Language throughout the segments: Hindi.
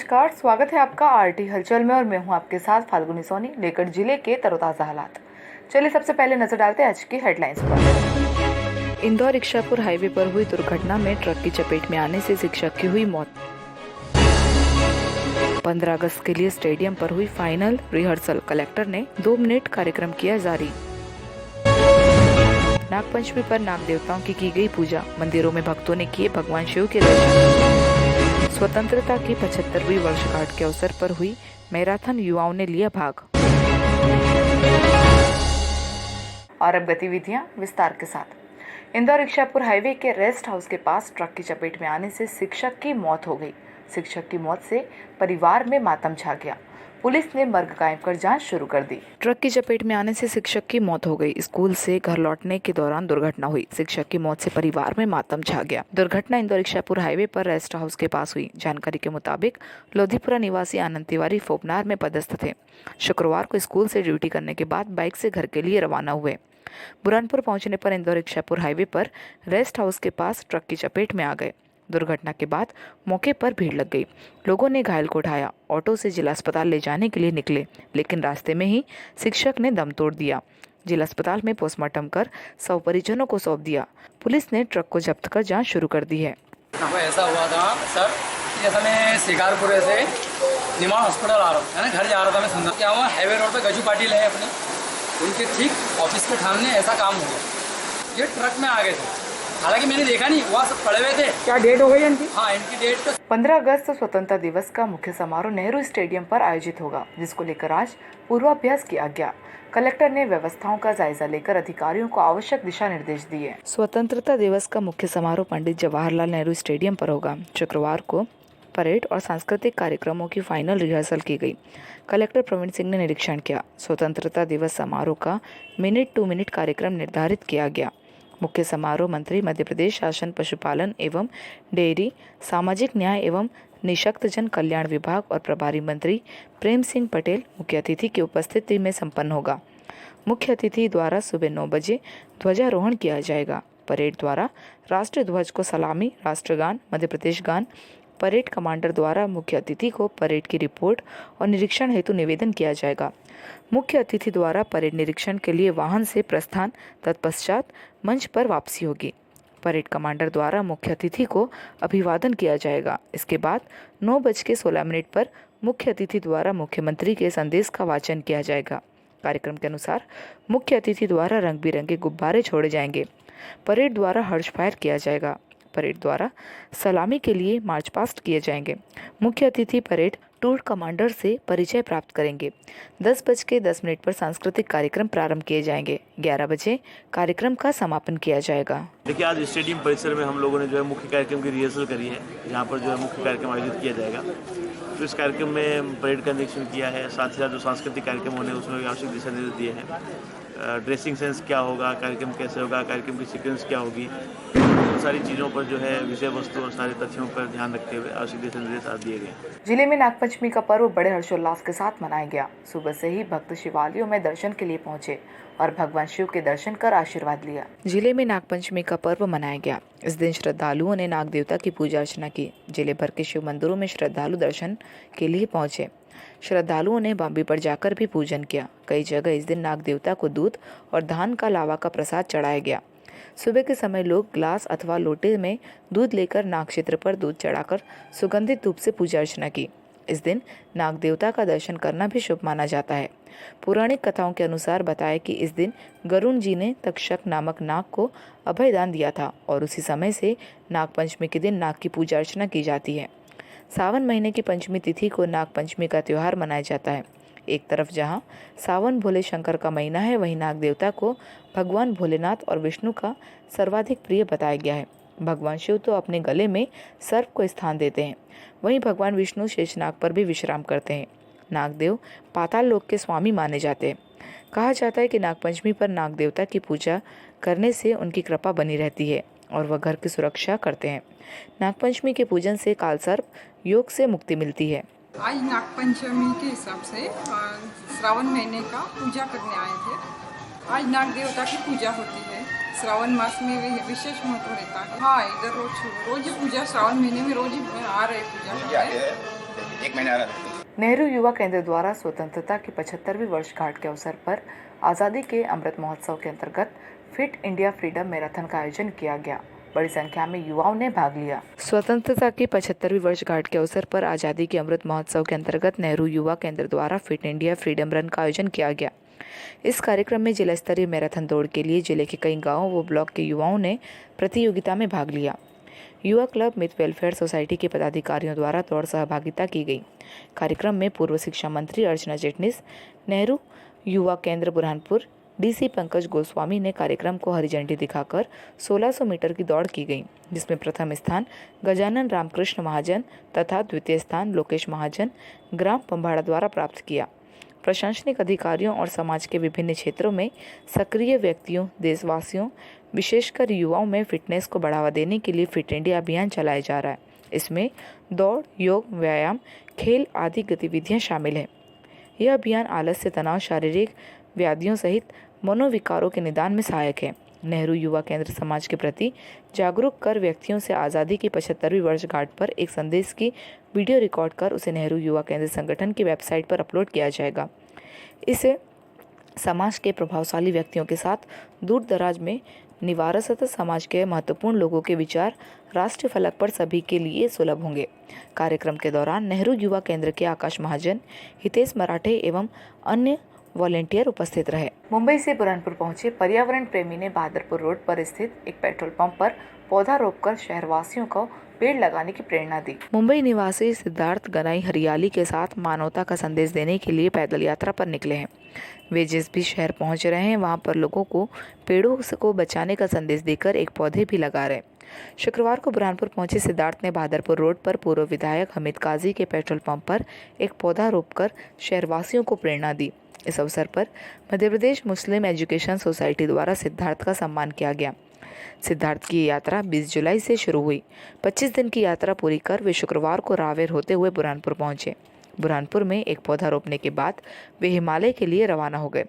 नमस्कार, स्वागत है आपका आरटी हलचल में और मैं हूं आपके साथ फाल्गुनी सोनी लेकर जिले के तरोताजा हालात। चलिए सबसे पहले नजर डालते हैं आज की हेडलाइंस पर। इंदौर इच्छापुर हाईवे पर हुई दुर्घटना में ट्रक की चपेट में आने से शिक्षक की हुई मौत। 15 अगस्त के लिए स्टेडियम पर हुई फाइनल रिहर्सल, कलेक्टर ने 2 मिनट कार्यक्रम किया जारी। नागपंचमी पर नाग देवताओं की गई पूजा, मंदिरों में भक्तों ने किए भगवान शिव के दर्शन। स्वतंत्रता की 75वीं वर्षगांठ के अवसर पर हुई मैराथन, युवाओं ने लिया भाग। और अब गतिविधियां विस्तार के साथ। इंदौर इच्छापुर हाईवे के रेस्ट हाउस के पास ट्रक की चपेट में आने से शिक्षक की मौत हो गई। शिक्षक की मौत से परिवार में मातम छा गया। पुलिस ने मर्ग कायम कर जांच शुरू कर दी। ट्रक की चपेट में आने से शिक्षक की मौत हो गई। स्कूल से घर लौटने के दौरान दुर्घटना हुई। शिक्षक की मौत से परिवार में मातम छा गया। दुर्घटना इंदौर इच्छापुर हाईवे पर रेस्ट हाउस के पास हुई। जानकारी के मुताबिक लोधीपुरा निवासी आनंद तिवारी फोपनार में पदस्थ थे। शुक्रवार को स्कूल से ड्यूटी करने के बाद बाइक से घर के लिए रवाना हुए। बुरहानपुर पहुंचने पर इंदौर इच्छापुर हाईवे पर रेस्ट हाउस के पास ट्रक की चपेट में आ गए। दुर्घटना के बाद मौके पर भीड़ लग गई। लोगों ने घायल को उठाया, ऑटो से जिला अस्पताल ले जाने के लिए निकले, लेकिन रास्ते में ही शिक्षक ने दम तोड़ दिया। जिला अस्पताल में पोस्टमार्टम कर शव परिजनों को सौंप दिया। पुलिस ने ट्रक को जब्त कर जांच शुरू कर दी है। ऐसा हुआ था सर, जैसा मैं शिकारपुर से निमाड़ हॉस्पिटल आ रहा हूँ, है ना, घर जा रहा था मैं। सुंदर क्या हुआ, हाईवे रोड पे गजू पाटिल है अपने, उनके ठीक ऑफिस के सामने ऐसा काम हो गया। ये ट्रक में आ गए थे, हालांकि मैंने देखा नहीं, वहाँ सब पड़े हुए थे। क्या डेट हो गई इनकी? हाँ, इनकी डेट तो 15 अगस्त स्वतंत्रता दिवस का मुख्य समारोह नेहरू स्टेडियम पर आयोजित होगा, जिसको लेकर आज पूर्वाभ्यास किया गया। कलेक्टर ने व्यवस्थाओं का जायजा लेकर अधिकारियों को आवश्यक दिशा निर्देश दिए। स्वतंत्रता दिवस का मुख्य समारोह पंडित जवाहरलाल नेहरू स्टेडियम पर होगा। शुक्रवार को परेड और सांस्कृतिक कार्यक्रमों की फाइनल रिहर्सल की गई। कलेक्टर प्रवीण सिंह ने निरीक्षण किया। स्वतंत्रता दिवस समारोह का मिनट टू मिनट कार्यक्रम निर्धारित किया गया। मुख्य समारोह मंत्री मध्य प्रदेश शासन पशुपालन एवं डेयरी, सामाजिक न्याय एवं निशक्तजन कल्याण विभाग और प्रभारी मंत्री प्रेम सिंह पटेल मुख्य अतिथि की उपस्थिति में संपन्न होगा। मुख्य अतिथि द्वारा सुबह 9 बजे ध्वजारोहण किया जाएगा। परेड द्वारा राष्ट्रीय ध्वज को सलामी, राष्ट्रगान, मध्य प्रदेश गान, परेड कमांडर द्वारा मुख्य अतिथि को परेड की रिपोर्ट और निरीक्षण हेतु निवेदन किया जाएगा। मुख्य अतिथि द्वारा परेड निरीक्षण के लिए वाहन से प्रस्थान, तत्पश्चात मंच पर वापसी होगी। परेड कमांडर द्वारा मुख्य अतिथि को अभिवादन किया जाएगा। इसके बाद 9:16 पर मुख्य अतिथि द्वारा मुख्यमंत्री के संदेश का वाचन किया जाएगा। कार्यक्रम के अनुसार मुख्य अतिथि द्वारा रंग बिरंगे गुब्बारे छोड़े जाएंगे। परेड द्वारा हर्ष फायर किया जाएगा। परेड द्वारा सलामी के लिए मार्च पास्ट किए जाएंगे। मुख्य अतिथि परेड टूर कमांडर से परिचय प्राप्त करेंगे। 10:10 पर सांस्कृतिक कार्यक्रम प्रारंभ किए जाएंगे। 11 बजे कार्यक्रम का समापन किया जाएगा। देखिए, आज स्टेडियम परिसर में हम लोगों ने जो है मुख्य कार्यक्रम की रिहर्सल करी है, जहाँ पर जो है मुख्य कार्यक्रम आयोजित किया जाएगा। तो इस कार्यक्रम में परेड का निरीक्षण किया है, साथ ही साथ जो सांस्कृतिक कार्यक्रम होने उसमें आवश्यक दिशा निर्देश दिए हैं। ड्रेसिंग सेंस क्या होगा, कार्यक्रम कैसे होगा, कार्यक्रम की सीक्वेंस क्या होगी, सारी चीज़ों पर जो है विषय वस्तु और सारे तथ्यों पर ध्यान रखते हुए आवश्यक दिशा निर्देश दिए गए। जिले में नागपंचमी का पर्व बड़े हर्षोल्लास के साथ मनाया गया। सुबह से ही भक्त शिवालयों में दर्शन के लिए पहुंचे और भगवान शिव के दर्शन कर आशीर्वाद लिया। जिले में नागपंचमी का पर्व मनाया गया। इस दिन श्रद्धालुओं ने नाग देवता की पूजा अर्चना की। जिले भर के शिव मंदिरों में श्रद्धालु दर्शन के लिए पहुंचे। श्रद्धालुओं ने बांबी पर जाकर भी पूजन किया। कई जगह इस दिन नाग देवता को दूध और धान का लावा का प्रसाद चढ़ाया गया। सुबह के समय लोग ग्लास अथवा लोटे में दूध लेकर नाग क्षेत्र पर दूध चढ़ाकर सुगंधित धूप से पूजा अर्चना की। इस दिन नाग देवता का दर्शन करना भी शुभ माना जाता है। पौराणिक कथाओं के अनुसार बताया कि इस दिन गरुण जी ने तक्षक नामक नाग को अभय दान दिया था और उसी समय से नाग पंचमी के दिन नाग की पूजा अर्चना की जाती है। सावन महीने की पंचमी तिथि को नाग पंचमी का त्यौहार मनाया जाता है। एक तरफ जहां सावन भोले शंकर का महीना है, वहीं नाग देवता को भगवान भोलेनाथ और विष्णु का सर्वाधिक प्रिय बताया गया है। भगवान शिव तो अपने गले में सर्प को स्थान देते हैं, वहीं भगवान विष्णु शेषनाग पर भी विश्राम करते हैं। नागदेव पाताल लोक के स्वामी माने जाते हैं। कहा जाता है कि नागपंचमी पर नाग देवता की पूजा करने से उनकी कृपा बनी रहती है और वह घर की सुरक्षा करते हैं। नागपंचमी के पूजन से कालसर्प योग से मुक्ति मिलती है। आज नागपंचमी के हिसाब से श्रावण महीने का पूजा करने आए थे। आज नाग देवता की पूजा होती है। श्रावण मास में विशेष महत्व रहता है। हाँ, इधर रोज पूजा, श्रावण महीने में रोज आ रहे पूजा करते हैं। 1 महीना रहा। नेहरू युवा केंद्र द्वारा स्वतंत्रता की 75वीं वर्षगांठ के अवसर पर आज़ादी के अमृत महोत्सव के अंतर्गत फिट इंडिया फ्रीडम मैराथन का आयोजन किया गया। बड़ी संख्या में युवाओं ने भाग लिया। स्वतंत्रता की 75वीं वर्षगांठ के अवसर पर आज़ादी के अमृत महोत्सव के अंतर्गत नेहरू युवा केंद्र द्वारा फिट इंडिया फ्रीडम रन का आयोजन किया गया। इस कार्यक्रम में जिला स्तरीय मैराथन दौड़ के लिए जिले के कई गाँव व ब्लॉक के युवाओं ने प्रतियोगिता में भाग लिया। युवा क्लब मित वेलफेयर सोसाइटी के पदाधिकारियों द्वारा दौड़ सहभागिता की गई। कार्यक्रम में पूर्व शिक्षा मंत्री अर्चना चिटनिस, नेहरू युवा केंद्र बुरहानपुर डीसी पंकज गोस्वामी ने कार्यक्रम को हरी झंडी दिखाकर 1600 मीटर की दौड़ की गई, जिसमें प्रथम स्थान गजानन रामकृष्ण महाजन तथा द्वितीय स्थान लोकेश महाजन ग्राम पंभाड़ा द्वारा प्राप्त किया। प्रशासनिक अधिकारियों और समाज के विभिन्न क्षेत्रों में सक्रिय व्यक्तियों, देशवासियों, विशेषकर युवाओं में फिटनेस को बढ़ावा देने के लिए फिट इंडिया अभियान चलाया जा रहा है। इसमें दौड़, योग, व्यायाम, खेल आदि गतिविधियां शामिल हैं। यह अभियान आलस्य, तनाव, शारीरिक व्याधियों सहित मनोविकारों के निदान में सहायक है। नेहरू युवा केंद्र समाज के प्रति जागरूक कर व्यक्तियों से आज़ादी की 75वीं वर्षगांठ पर एक संदेश की वीडियो रिकॉर्ड कर उसे नेहरू युवा केंद्र संगठन की वेबसाइट पर अपलोड किया जाएगा। इसे समाज के प्रभावशाली व्यक्तियों के साथ दूर दराज में निवारसत समाज के महत्वपूर्ण लोगों के विचार राष्ट्रीय फलक पर सभी के लिए सुलभ होंगे। कार्यक्रम के दौरान नेहरू युवा केंद्र के आकाश महाजन, हितेश मराठे एवं अन्य वॉलेंटियर उपस्थित रहे। मुंबई से बुरहानपुर पहुंचे पर्यावरण प्रेमी ने बहादुरपुर रोड पर स्थित एक पेट्रोल पंप पर पौधा रोपकर शहरवासियों को पेड़ लगाने की प्रेरणा दी। मुंबई निवासी सिद्धार्थ गनाई हरियाली के साथ मानवता का संदेश देने के लिए पैदल यात्रा पर निकले हैं। वे जिस भी शहर पहुंच रहे हैं वहां पर लोगों को पेड़ों को बचाने का संदेश देकर एक पौधे भी लगा रहे। शुक्रवार को बुरहानपुर पहुंचे सिद्धार्थ ने बहादुरपुर रोड पर पूर्व विधायक हमीद काजी के पेट्रोल पंप पर एक पौधा रोपकर शहरवासियों को प्रेरणा दी। इस अवसर पर मध्य प्रदेश मुस्लिम एजुकेशन सोसाइटी द्वारा सिद्धार्थ का सम्मान किया गया। सिद्धार्थ की यात्रा 20 जुलाई से शुरू हुई। 25 दिन की यात्रा पूरी कर वे शुक्रवार को रावेर होते हुए बुरहानपुर पहुंचे। बुरहानपुर में एक पौधा रोपने के बाद वे हिमालय के लिए रवाना हो गए।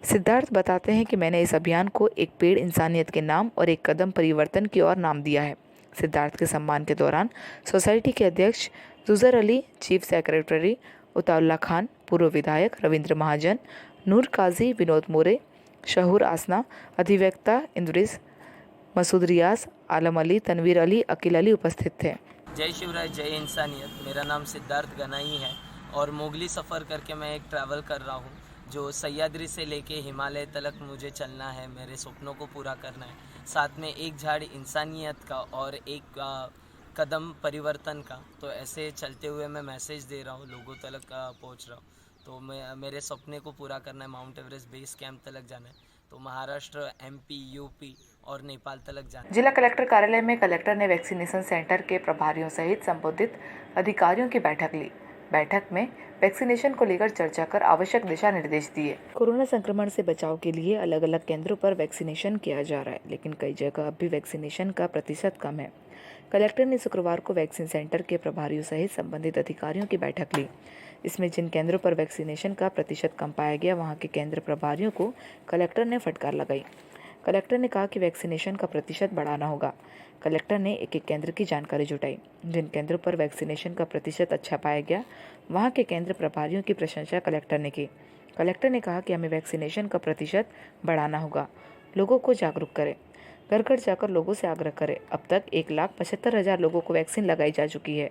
सिद्धार्थ बताते हैं कि मैंने इस अभियान को एक पेड़ इंसानियत के नाम और एक कदम परिवर्तन की ओर नाम दिया है। सिद्धार्थ के सम्मान के दौरान सोसाइटी के अध्यक्ष जुजर अली, चीफ सेक्रेटरी उताउल्ला खान, पूर्व विधायक रविंद्र महाजन, नूर काजी, विनोद मोरे, शहूर आसना, अधिवक्ता इंद्रिस, मसूद रियाज, आलम अली, तनवीर अली, अकील अली उपस्थित थे। जय शिवराज, जय इंसानियत। मेरा नाम सिद्धार्थ गनाई है और मोगली सफ़र करके मैं एक ट्रैवल कर रहा हूँ जो सह्याद्री से लेके हिमालय तक मुझे चलना है, मेरे सपनों को पूरा करना है। साथ में एक झाड़ इंसानियत का और एक कदम परिवर्तन का। तो ऐसे चलते हुए मैं मैसेज दे रहा हूँ, लोगों तक पहुँच रहा हूँ। तो मेरे सपने को पूरा करना है, माउंट एवरेस्ट बेस कैंप तक जाना है। तो महाराष्ट्र, एमपी, यूपी और नेपाल तक जाना है। जिला कलेक्टर कार्यालय में कलेक्टर ने वैक्सीनेशन सेंटर के प्रभारियों सहित संबंधित अधिकारियों की बैठक ली। बैठक में वैक्सीनेशन को लेकर चर्चा कर आवश्यक दिशा निर्देश दिए। कोरोना संक्रमण से बचाव के लिए अलग अलग केंद्रों पर वैक्सीनेशन किया जा रहा है, लेकिन कई जगह अब भी वैक्सीनेशन का प्रतिशत कम है। कलेक्टर ने शुक्रवार को वैक्सीन सेंटर के प्रभारियों सहित संबंधित अधिकारियों की बैठक ली। इसमें जिन केंद्रों पर वैक्सीनेशन का प्रतिशत कम पाया गया, वहां के केंद्र प्रभारियों को कलेक्टर ने फटकार लगाई। कलेक्टर ने कहा कि वैक्सीनेशन का प्रतिशत बढ़ाना होगा। कलेक्टर ने एक एक केंद्र की जानकारी जुटाई। जिन केंद्रों पर वैक्सीनेशन का प्रतिशत अच्छा पाया गया, वहां के केंद्र प्रभारियों की प्रशंसा कलेक्टर ने की। कलेक्टर ने कहा कि हमें वैक्सीनेशन का प्रतिशत बढ़ाना होगा। लोगों को जागरूक करें, घर घर जाकर लोगों से आग्रह करें। अब तक 1,75,000 लोगों को वैक्सीन लगाई जा चुकी है।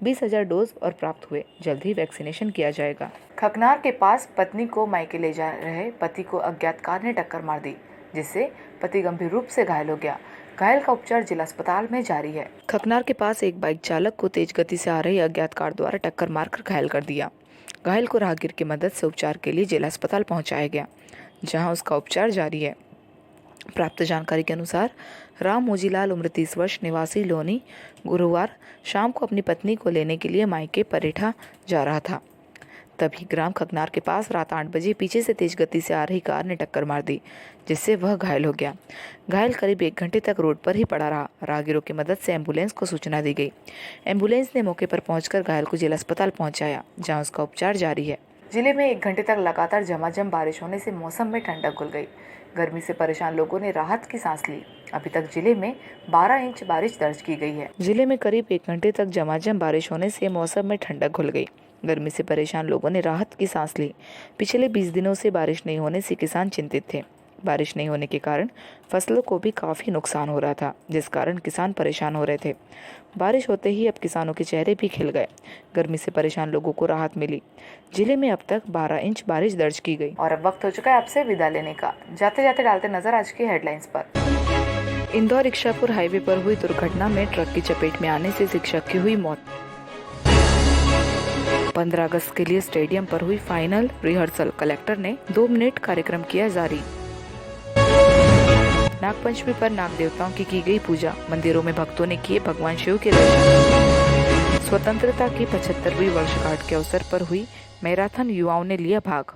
20,000 डोज और प्राप्त हुए। जल्द ही वैक्सीनेशन किया जाएगा। खकनार के पास पत्नी को मायके ले जा रहे पति को अज्ञात कार ने टक्कर मार दी, जिससे पति गंभीर रूप से घायल हो गया। घायल का उपचार जिला अस्पताल में जारी है। खकनार के पास एक बाइक चालक को तेज गति से आ रही अज्ञात कार द्वारा टक्कर मारकर घायल कर दिया। घायल को राहगीर की मदद से उपचार के लिए जिला अस्पताल पहुंचाया गया, जहां उसका उपचार जारी है। प्राप्त जानकारी के अनुसार राम मोजीलाल उम्र 30 वर्ष निवासी लोनी गुरुवार शाम को अपनी पत्नी को लेने के लिए मायके परेठा जा रहा था। तभी ग्राम खकनार के पास रात 8 बजे पीछे से तेज गति से आ रही कार ने टक्कर मार दी, जिससे वह घायल हो गया। घायल करीब 1 घंटे तक रोड पर ही पड़ा रहा। राहगीरों की मदद से एम्बुलेंस को सूचना दी गई। एम्बुलेंस ने मौके पर पहुंचकर घायल को जिला अस्पताल पहुंचाया, जहां उसका उपचार जारी है। जिले में 1 घंटे तक लगातार झमाझम बारिश होने से मौसम में ठंडक घुल गई। गर्मी से परेशान लोगों ने राहत की सांस ली। अभी तक जिले में 12 इंच बारिश दर्ज की गई है। जिले में करीब 1 घंटे तक झमाझम बारिश होने से मौसम में ठंडक घुल गई। गर्मी से परेशान लोगों ने राहत की सांस ली। पिछले 20 दिनों से बारिश नहीं होने से किसान चिंतित थे। बारिश नहीं होने के कारण फसलों को भी काफ़ी नुकसान हो रहा था, जिस कारण किसान परेशान हो रहे थे। बारिश होते ही अब किसानों के चेहरे भी खिल गए। गर्मी से परेशान लोगों को राहत मिली। जिले में अब तक 12 इंच बारिश दर्ज की गई। और अब वक्त हो चुका है आपसे विदा लेने का। जाते जाते डालते नजर आज की हेडलाइंस पर। इंदौर इच्छापुर हाईवे पर हुई दुर्घटना में ट्रक की चपेट में आने से शिक्षक की हुई मौत। 15 अगस्त के लिए स्टेडियम पर हुई फाइनल रिहर्सल। कलेक्टर ने 2 मिनट कार्यक्रम किया जारी। नागपंचमी पर नाग देवताओं की गई पूजा। मंदिरों में भक्तों ने किए भगवान शिव के दर्शन। स्वतंत्रता की 75वीं वर्षगांठ के अवसर पर हुई मैराथन, युवाओं ने लिया भाग।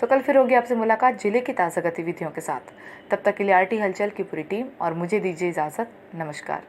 तो कल फिर होगी आपसे मुलाकात जिले की ताज़ा गतिविधियों के साथ। तब तक के लिए आरटी हलचल की पूरी टीम और मुझे दीजिए इजाजत। नमस्कार।